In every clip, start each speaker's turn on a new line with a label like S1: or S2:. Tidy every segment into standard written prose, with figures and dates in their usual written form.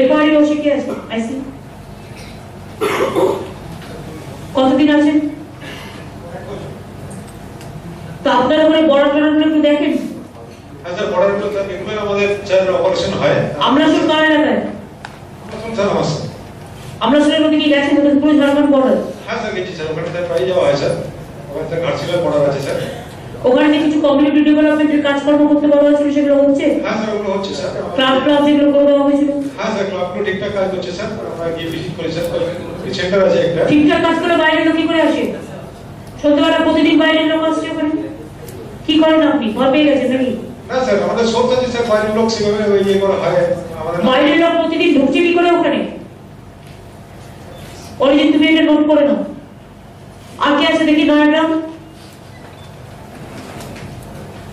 S1: বেলপাহাড়ি বসে কি আছে আইসি কতদিন আছেন? তো আপনারা ওখানে বড় ট্রানগুলো একটু দেখেন।
S2: হ্যাঁ স্যার, বর্ডারগুলো তো এগুলো আমাদের স্যার অপারেশন হয়।
S1: আমরা শুধু কার এলাকায়?
S2: স্যার আমার
S1: আমরা শুনে নদী কি গেছেন ওখানে পুরো ঝাড়খণ্ড বর্ডার?
S2: হ্যাঁ স্যার গেছি স্যার, ওখানে স্যার প্রায় যাওয়া হয় স্যার। ওখানে স্যার ঘাটশিলার বর্ডার আছে স্যার।
S1: ওখানে যে কিছু কমিউনিটি ডেভেলপমেন্টের কাজকর্ম করতে বলা হয়েছিল সেগুলো হচ্ছে?
S2: হ্যাঁ স্যার ওগুলো হচ্ছে স্যার।
S1: ক্লাব যেগুলো করে দেওয়া হয়েছিল?
S2: হ্যাঁ স্যার ক্লাবগুলো ঠিকঠাক কাজ করছে স্যার। আমরা গিয়ে ভিজিট করি স্যার। সেন্টার আছে একটা।
S1: ঠিকঠাক কাজ করে বাইরের লোক কি করে আসে? সন্ধ্যাবেলা প্রতিদিন বাইরের লোক আসছে ওখানে, কি করেন আপনি? ভয় পেয়ে গেছেন নাকি?
S2: না স্যার, আমাদের সোর্স আছে স্যার, বাইরের লোক সেভাবে ইয়ে করা হয় আমাদের।
S1: বাইরের লোক প্রতিদিন ঢুকছে কি করে ওখানে? অরিজিৎ তুমি এটা নোট করে নাও। আর কে আছে দেখি নয়াগ্রাম?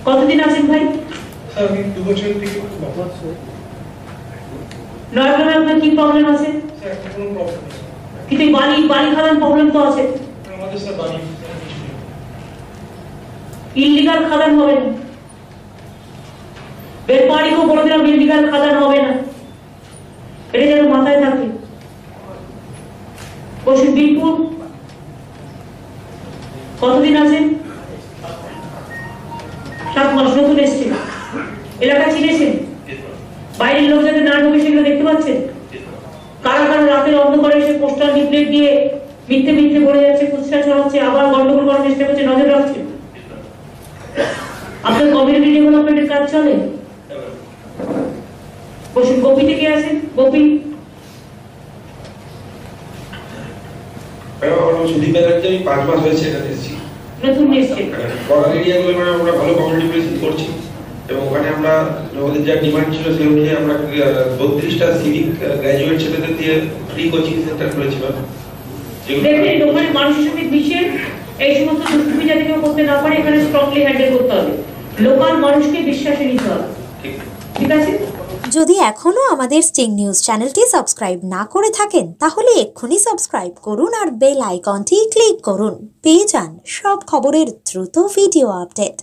S1: কতদিন আছেন ভাই?
S2: স্যার আমি 2 বছর থেকে
S1: নয়াগ্রামে আপনার কি প্রবলেম আছে?
S2: স্যার কোনো প্রবলেম নেই।
S1: কিন্তু বালি খাদান প্রবলেম তো আছে।
S2: আমাদের স্যার বাড়ি
S1: ইল্লিগাল খাদান হবে না। বেলপাহাড়িকেও বলে দিলাম ইল্লিগাল খাদান হবে না, এটা যেন মাথায় থাকে। পশ্চিম বিলপুর কতদিন আছেন? 7 মাস। নতুন এসেছেন, এলাকা চিনেছেন? বাইরের লোক যাতে না ঢোকে সেগুলো দেখতে পাচ্ছেন? কারা কারা রাতের অন্ধকারে এসে পোস্টার লিফলেট দিয়ে মিথ্যে বলে যাচ্ছে, কুৎসা ছড়াচ্ছে, আবার গন্ডগোল করার চেষ্টা করছে, নজর রাখছেন? আপনার কমিউনিটি ডেভেলপমেন্টের কাজ চলে? পশ্চিম গোপী থেকে আছেন? গোপী
S3: সুদীপ ব্যানার্জি, আমি 5 মাস হয়েছে এখানে এসেছি।
S1: নতুন এসেছেন।
S3: বর্ডার এরিয়াগুলো মানে আমরা ভালো কমিউনিটি প্রেজেন্স করছি এবং ওখানে আমরা আমাদের যা ডিমান্ড ছিল সেই অনুযায়ী আমরা 32টা সিভিক গ্র্যাজুয়েট ছেলেদের দিয়ে ফ্রি কোচিং সেন্টার খুলেছিলাম।
S1: দেখেন ওখানে মানুষের সঙ্গে মিশে এই সমস্ত দুষ্কৃতি যাতে কেউ করতে না পারে এখানে স্ট্রংলি হ্যান্ডেল করতে হবে। লোকাল মানুষকে বিশ্বাসে নিতে হবে। ঠিক আছে?
S4: যদি এখনও আমাদের স্টিং নিউজ চ্যানেলটি সাবস্ক্রাইব না করে থাকেন তাহলে এক্ষুনি সাবস্ক্রাইব করুন আর বেল আইকনটি ক্লিক করুন। পেয়ে যান সব খবরের দ্রুত ভিডিও আপডেট।